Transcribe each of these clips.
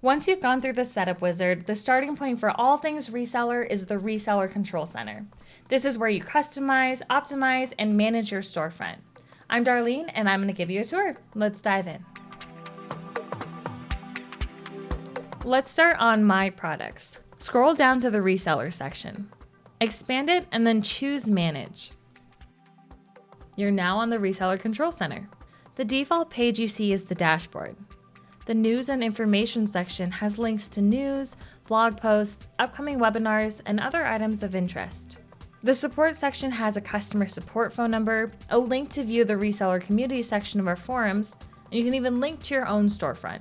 Once you've gone through the setup wizard, the starting point for all things reseller is the Reseller Control Center. This is where you customize, optimize, and manage your storefront. I'm Darlene, and I'm going to give you a tour. Let's dive in. Let's start on My Products. Scroll down to the Reseller section. Expand it and then choose Manage. You're now on the Reseller Control Center. The default page you see is the dashboard. The News and Information section has links to news, blog posts, upcoming webinars, and other items of interest. The Support section has a customer support phone number, a link to view the reseller community section of our forums, and you can even link to your own storefront.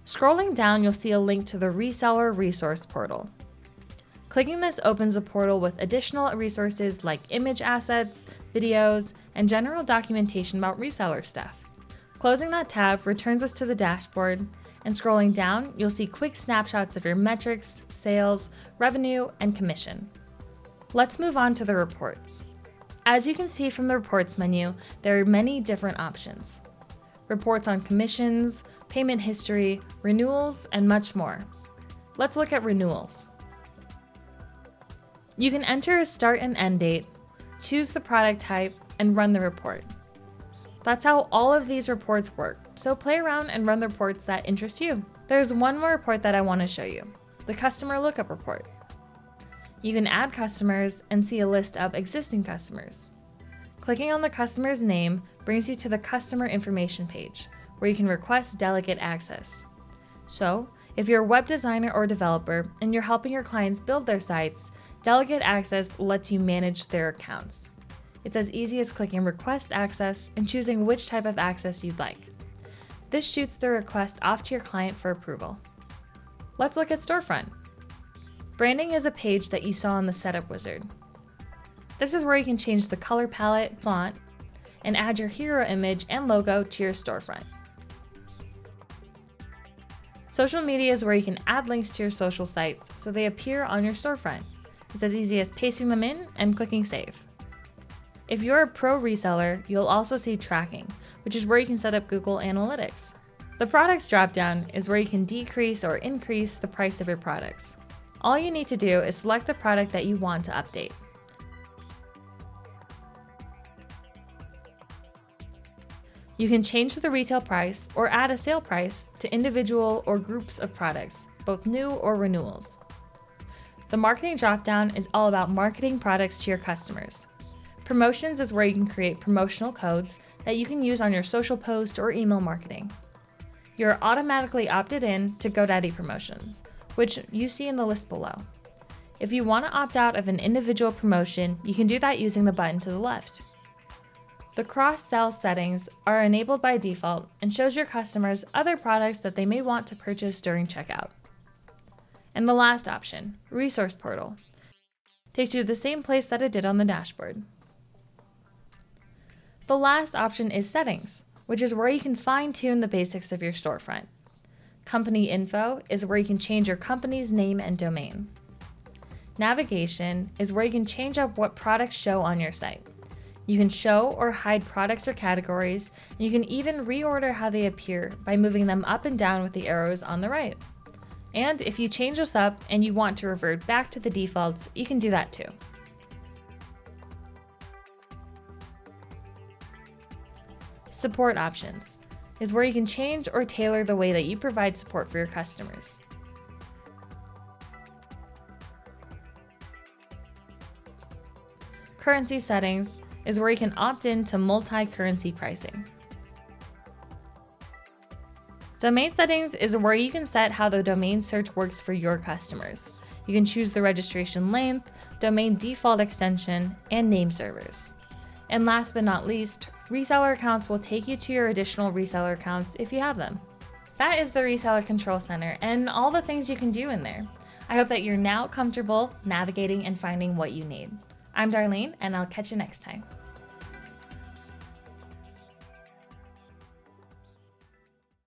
Scrolling down, you'll see a link to the Reseller Resource Portal. Clicking this opens a portal with additional resources like image assets, videos, and general documentation about reseller stuff. Closing that tab returns us to the dashboard, and scrolling down, you'll see quick snapshots of your metrics, sales, revenue, and commission. Let's move on to the reports. As you can see from the reports menu, there are many different options. Reports on commissions, payment history, renewals, and much more. Let's look at renewals. You can enter a start and end date, choose the product type, and run the report. That's how all of these reports work, so play around and run the reports that interest you. There's one more report that I want to show you, the Customer Lookup Report. You can add customers and see a list of existing customers. Clicking on the customer's name brings you to the Customer Information page, where you can request delegate access. So, if you're a web designer or developer and you're helping your clients build their sites, delegate access lets you manage their accounts. It's as easy as clicking Request Access and choosing which type of access you'd like. This shoots the request off to your client for approval. Let's look at Storefront. Branding is a page that you saw in the Setup Wizard. This is where you can change the color palette, font, and add your hero image and logo to your storefront. Social media is where you can add links to your social sites so they appear on your storefront. It's as easy as pasting them in and clicking Save. If you're a pro reseller, you'll also see tracking, which is where you can set up Google Analytics. The products dropdown is where you can decrease or increase the price of your products. All you need to do is select the product that you want to update. You can change the retail price or add a sale price to individual or groups of products, both new or renewals. The marketing dropdown is all about marketing products to your customers. Promotions is where you can create promotional codes that you can use on your social post or email marketing. You're automatically opted in to GoDaddy promotions, which you see in the list below. If you want to opt out of an individual promotion, you can do that using the button to the left. The cross-sell settings are enabled by default and shows your customers other products that they may want to purchase during checkout. And the last option, Resource Portal, takes you to the same place that it did on the dashboard. The last option is Settings, which is where you can fine-tune the basics of your storefront. Company Info is where you can change your company's name and domain. Navigation is where you can change up what products show on your site. You can show or hide products or categories, and you can even reorder how they appear by moving them up and down with the arrows on the right. And if you change this up and you want to revert back to the defaults, you can do that too. Support options is where you can change or tailor the way that you provide support for your customers. Currency settings is where you can opt in to multi-currency pricing. Domain settings is where you can set how the domain search works for your customers. You can choose the registration length, domain default extension, and name servers. And last but not least, reseller accounts will take you to your additional reseller accounts if you have them. That is the Reseller Control Center and all the things you can do in there. I hope that you're now comfortable navigating and finding what you need. I'm Darlene, and I'll catch you next time.